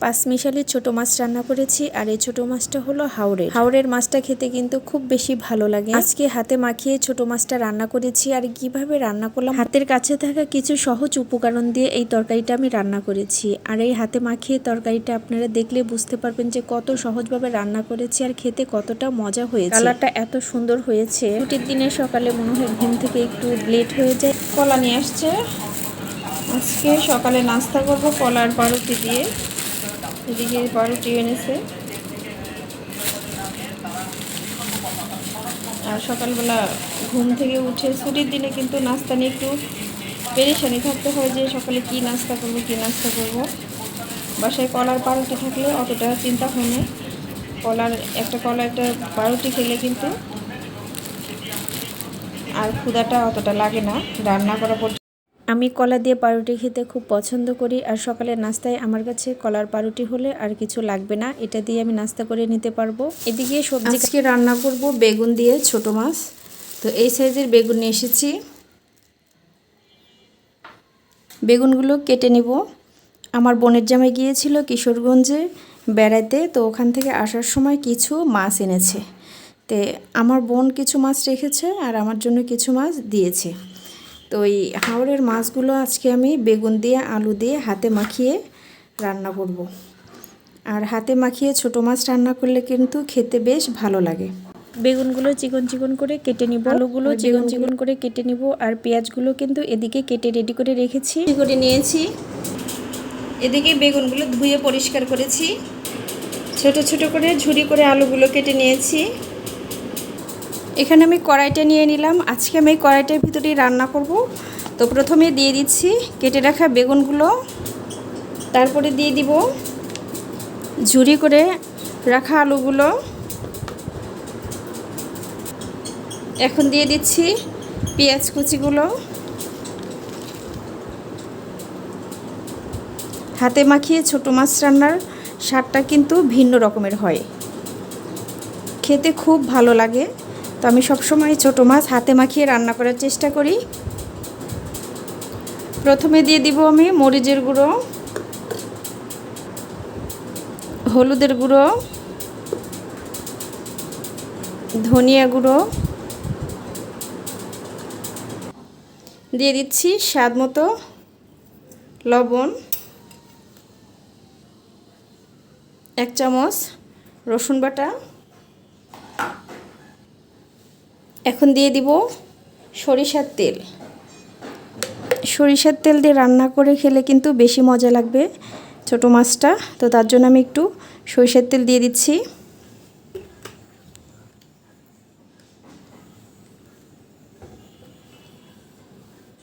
পাঁচমিশালি ছোট মাছ রান্না করেছি। আর এই ছোট মাছটা হলো হাওরের মাছটা খেতে কিন্তু খুব বেশি ভালো লাগে। আজকে হাতে মাখিয়ে ছোট মাছটা রান্না করেছি। আর কিভাবে রান্না করলাম, হাতের কাছে থাকা কিছু সহজ উপকরণ দিয়ে এই তরকারিটা আমি রান্না করেছি। আর এই হাতে মাখিয়ে তরকারিটা আপনারা দেখলে বুঝতে পারবেন যে কত সহজভাবে রান্না করেছি আর খেতে কতটা মজা হয়েছে। কালারটা এত সুন্দর হয়েছে। ছুটির দিনে সকালে মনে হয় ঘুম থেকে একটু লেট হয়ে যায়। কলা নিয়ে আসছে, আজকে সকালে নাস্তা করব কলার পাউরুটি দিয়ে। এদিকে পাউরুটি এনেছে। আর সকালবেলা ঘুম থেকে উঠে ছুটির দিনে কিন্তু নাস্তা নিয়ে একটু পেরেশানি থাকতে হয় যে সকালে কি নাস্তা করব। বাসায় কলার পাউরুটি থাকলে অতটা চিন্তা হয় না। একটা পাউরুটি খেলে কিন্তু আর ক্ষুধাটা অতটা লাগে না রান্না করা পর্যন্ত। আমি কলা দিয়ে পাউরুটি খেতে খুব পছন্দ করি। আর সকালের নাস্তায় আমার কাছে কলার পাউরুটি হলে আর কিছু লাগবে না, এটা দিয়ে আমি নাস্তা করে নিতে পারবো। এদিকে সবজি আজকে রান্না করব বেগুন দিয়ে ছোট মাছ। তো এই সাইজের বেগুন নিয়ে এসেছি। বেগুনগুলো কেটে নিব। আমার বোনের জামাই গিয়েছিল কিশোরগঞ্জে বেড়াতে, তো ওখান থেকে আসার সময় কিছু মাছ এনেছে। তো আমার বোন কিছু মাছ রেখেছে আর আমার জন্য কিছু মাছ দিয়েছে। তো এই হাওরের মাছগুলো আজকে আমি বেগুন দিয়ে আলু দিয়ে হাতে মাখিয়ে রান্না করব। আর হাতে মাখিয়ে ছোট মাছ রান্না করলে কিন্তু খেতে বেশ ভালো লাগে। বেগুনগুলো চিকন চিকন করে কেটে নিব, আলুগুলো চিকন চিকন করে কেটে নিব। আর পেঁয়াজগুলো কিন্তু এদিকে কেটে রেডি করে রেখেছি, করে নিয়েছি। এদিকে বেগুনগুলো ধুয়ে পরিষ্কার করেছি, ছোট ছোট করে ঝুরি করে আলুগুলো কেটে নিয়েছি। এখানে আমি কড়াইটা নিয়ে নিলাম। আজকে আমি কড়াইটার ভিতরেই রান্না করব। তো প্রথমে দিয়ে দিচ্ছি কেটে রাখা বেগুনগুলো, তারপরে দিয়ে দিব ঝুরি করে রাখা আলুগুলো, এখন দিয়ে দিচ্ছি পেঁয়াজ কুচিগুলো। হাতে মাখিয়ে ছোট মাছ রান্নার স্বাদটা কিন্তু ভিন্ন রকমের হয়, খেতে খুব ভালো লাগে। তো আমি সবসময় ছোট মাছ হাতে মাখিয়ে রান্না করার চেষ্টা করি। প্রথমে দিয়ে দিব আমি মরিচের গুঁড়ো, হলুদের গুঁড়ো, ধনিয়া গুঁড়ো, দিয়ে দিচ্ছি স্বাদ মতো লবণ, 1 চামচ রসুন বাটা। এখন দিয়ে দিব সরিষার তেল। সরিষার তেল দিয়ে রান্না করে খেলে কিন্তু বেশি মজা লাগবে ছোট মাছটা। তো তার জন্য আমি একটু সরিষার তেল দিয়ে দিচ্ছি।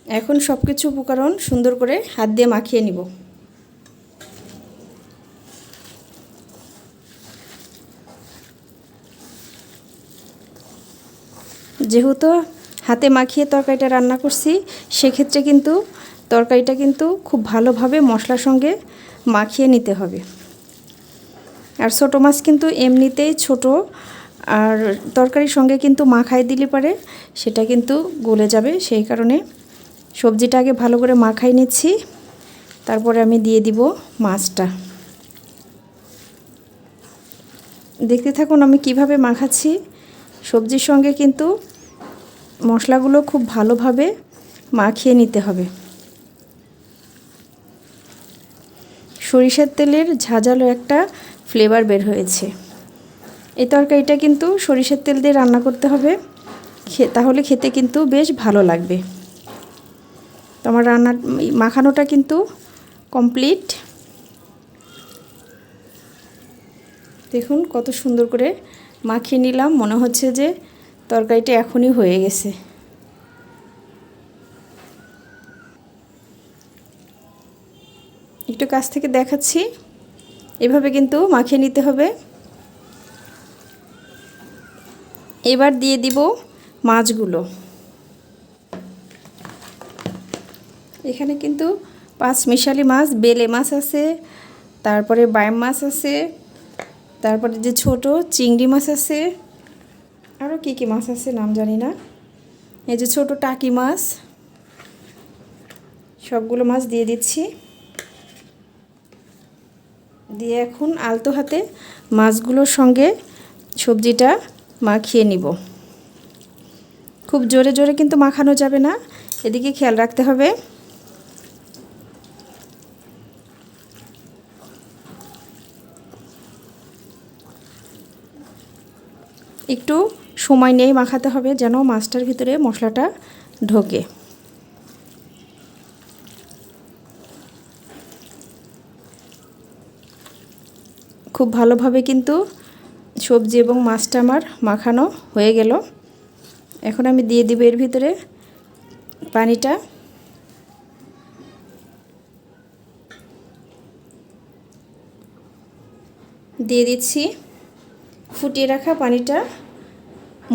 এখন সব কিছু উপকরণ সুন্দর করে হাত দিয়ে মাখিয়ে নিব। যেহেতু হাতে মাখিয়ে তরকারিটা রান্না করছি, সেক্ষেত্রে কিন্তু তরকারিটা কিন্তু খুব ভালোভাবে মশলার সঙ্গে মাখিয়ে নিতে হবে। আর ছোটো মাছ কিন্তু এমনিতেই ছোট, আর তরকারির সঙ্গে কিন্তু মাখাই দিলে পারে সেটা কিন্তু গলে যাবে। সেই কারণে সবজিটা আগে ভালো করে মাখাই নিচ্ছি, তারপরে আমি দিয়ে দিব মাছটা। দেখতে থাকুন আমি কিভাবে মাখাচ্ছি। সবজির সঙ্গে কিন্তু মশলাগুলো খুব ভালোভাবে মাখিয়ে নিতে হবে। সরিষার তেলের ঝাঁঝালো একটা ফ্লেভার বের হয়েছে। এই তরকারিটা কিন্তু সরিষার তেল দিয়ে রান্না করতে হবে, তাহলে খেতে কিন্তু বেশ ভালো লাগবে। তো আমার মাখানোটা কিন্তু কমপ্লিট। দেখুন কত সুন্দর করে মাখিয়ে নিলাম, মনে হচ্ছে যে তরকারিটা এখনই হয়ে গেছে। একটু কাছ থেকে দেখাচ্ছি, এভাবে কিন্তু মাখিয়ে নিতে হবে। এবার দিয়ে দিব মাছগুলো। এখানে কিন্তু 5 মিশালি মাছ, বেলে মাছ আছে, তারপরে বাইম মাছ আছে, তারপরে যে ছোট চিংড়ি মাছ আছে, আরও কি কি মাছ আছে নাম জানি না। এই যে ছোট টাকি মাছ, সবগুলো মাছ দিয়ে দিচ্ছি। দিয়ে এখন আলতো হাতে মাছগুলোর সঙ্গে সবজিটা মাখিয়ে নিব। খুব জোরে জোরে কিন্তু মাখানো যাবে না, এদিকে খেয়াল রাখতে হবে। একটু সময় নিয়ে মাখাতে হবে যেন মাছটার ভিতরে মশলাটা ঢোকে। খুব ভালোভাবে কিন্তু সবজি এবং মাছটা আমার মাখানো হয়ে গেল। এখন আমি দিয়ে দিব এর ভিতরে পানিটা। দিয়ে দিচ্ছি ফুটিয়ে রাখা পানিটা।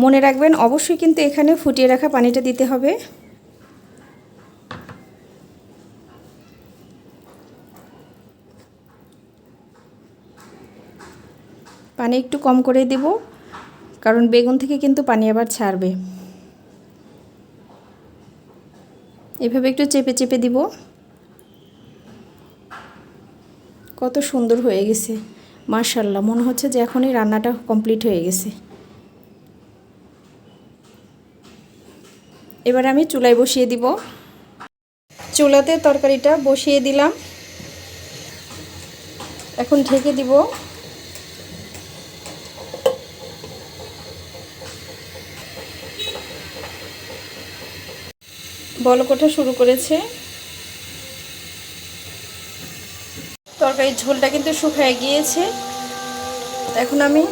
মনে রাখবেন অবশ্যই কিন্তু এখানে ফুটিয়ে রাখা পানিটা দিতে হবে। পানি একটু কম করে দেব, কারণ বেগুন থেকে কিন্তু পানি আবার ছাড়বে। এভাবে একটু চেপে চেপে দিব। কত সুন্দর হয়ে গেছে মাশাআল্লাহ, মনে হচ্ছে যে এখনই রান্নাটা কমপ্লিট হয়ে গেছে। এবার আমি চুলায় বসিয়ে দিব। চুলাতে তরকারিটা বসিয়ে দিলাম, এখন ঢেকে দিব। বলক ওঠা শুরু করেছে। তরকারির ঝোলটা কিন্তু শুকিয়ে গিয়েছে। এখন আমি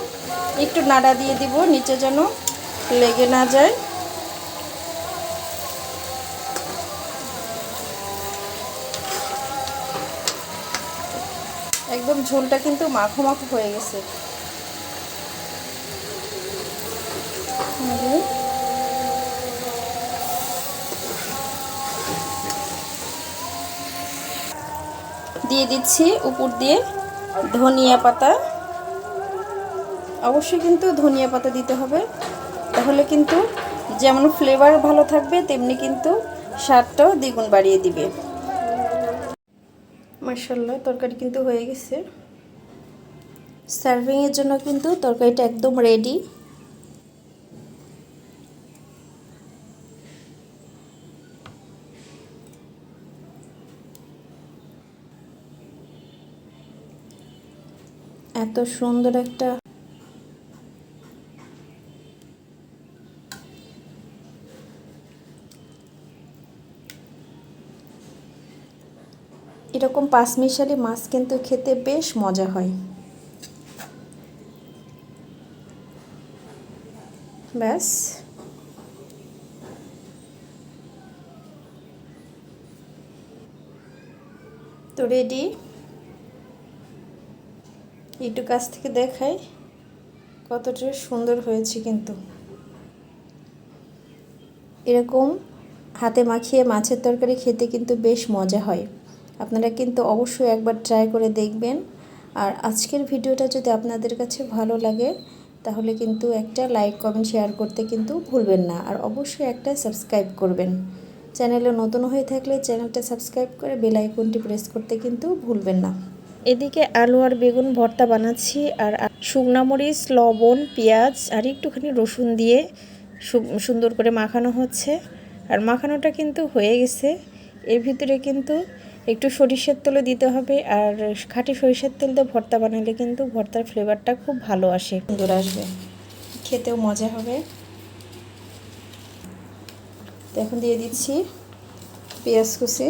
একটু নাড়া দিয়ে দিব, নিচে যেন লেগে না যায়। একদম ঝোলটা কিন্তু মাখো মাখো হয়ে গেছে। দিয়ে দিচ্ছি উপর দিয়ে ধনিয়া পাতা। অবশ্যই কিন্তু ধনিয়া পাতা দিতে হবে, তাহলে কিন্তু যেমন ফ্লেভার ভালো থাকবে তেমনি কিন্তু স্বাদটাও দ্বিগুণ বাড়িয়ে দিবে। মাশাআল্লাহ, তরকারি কিন্তু হয়ে গেছে। সার্ভিংয়ের জন্য কিন্তু তরকারিটা একদম রেডি। এত সুন্দর একটা এরকম পাঁচমিশালি মাছ কিন্তু খেতে বেশ মজা হয়। ব্যাস তো রেডি। একটু কাছ থেকে দেখাই কতটা সুন্দর হয়েছে। কিন্তু এরকম হাতে মাখিয়ে মাছের তরকারি খেতে কিন্তু বেশ মজা হয়। আপনারা কিন্তু অবশ্যই একবার ট্রাই করে দেখবেন। আর আজকের ভিডিওটা যদি আপনাদের কাছে ভালো লাগে তাহলে কিন্তু একটা লাইক কমেন্ট শেয়ার করতে কিন্তু ভুলবেন না। আর অবশ্যই একটা সাবস্ক্রাইব করবেন। চ্যানেলে নতুন হয়ে থাকলে চ্যানেলটা সাবস্ক্রাইব করে বেল আইকনটি প্রেস করতে কিন্তু ভুলবেন না। এদিকে আলু আর বেগুন ভর্তা বানাচ্ছি, আর শুকনা মরিচ, লবণ, পেঁয়াজ আর একটুখানি রসুন দিয়ে সুন্দর করে মাখানো হচ্ছে। আর মাখানোটা কিন্তু হয়ে গেছে। এর ভিতরে কিন্তু একটু সরিষার তেলও দিতে হবে, আর খাঁটি সরিষার তেল দিয়ে ভর্তা বানালে কিন্তু ভর্তার ফ্লেভারটা খুব ভালো আসে, সুন্দর আসবে, খেতেও মজা হবে। তো এখন দিয়ে দিচ্ছি পেঁয়াজ কুচি।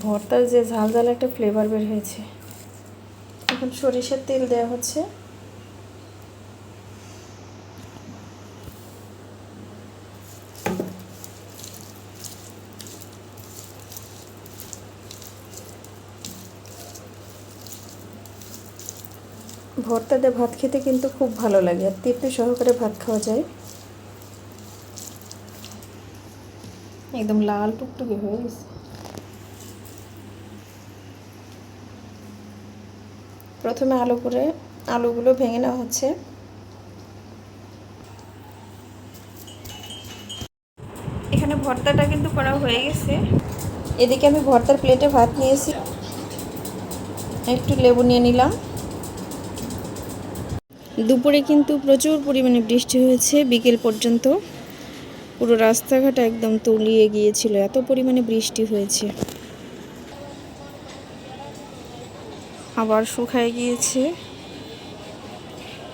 ভর্তার যে ঝাল ঝাল একটা ফ্লেভার বের হয়েছে। এখন সরিষার তেল দেওয়া হচ্ছে। ভর্তা দিয়ে ভাত খেতে কিন্তু খুব ভালো লাগে, আর তৃপ্তি সহকারে ভাত খাওয়া যায়। একদম লাল টুকটুকে হয়ে গেছে। প্রথমে আলু করে আলুগুলো ভেঙে নেওয়া হচ্ছে। এখানে ভর্তাটা কিন্তু করা হয়ে গেছে। এদিকে আমি ভর্তার প্লেটে ভাত নিয়েছি, একটু লেবু নিয়ে নিলাম। দুপুরে কিন্তু প্রচুর পরিমাণে বৃষ্টি হয়েছে বিকেল পর্যন্ত। পুরো রাস্তাঘাট একদম তলিয়ে গিয়েছিল, এত পরিমাণে বৃষ্টি হয়েছে। আবার শুকায় গিয়েছে।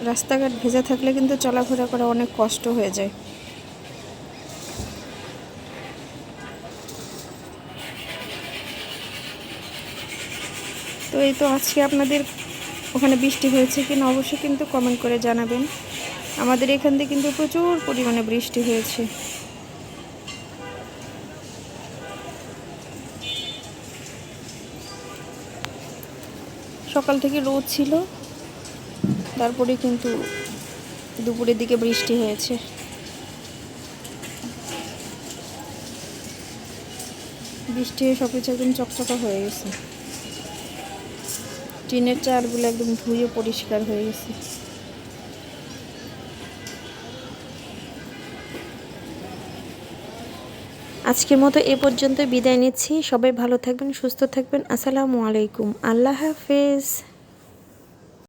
রাস্তাঘাট ভেজা থাকলে কিন্তু চলাফেরা করা অনেক কষ্ট হয়ে যায়। তো এই তো আজকে আপনাদের ওখানে বৃষ্টি হয়েছে কিনা অবশ্যই কিন্তু কমেন্ট করে জানাবেন। আমাদের এখান থেকে কিন্তু প্রচুর পরিমাণে বৃষ্টি হয়েছে। সকাল থেকে রোদ ছিল, তারপরে কিন্তু দুপুরের দিকে বৃষ্টি হয়েছে। বৃষ্টি হয়ে সব কিছু একদম চকচকা হয়ে গেছে। টিনের চালগুলো একদম ধুয়ে পরিষ্কার হয়ে গেছে। আজকের মতো এ পর্যন্ত বিদায় নিচ্ছি। সবাই ভালো থাকবেন, সুস্থ থাকবেন। আসসালামু আলাইকুম। আল্লাহ হাফেজ।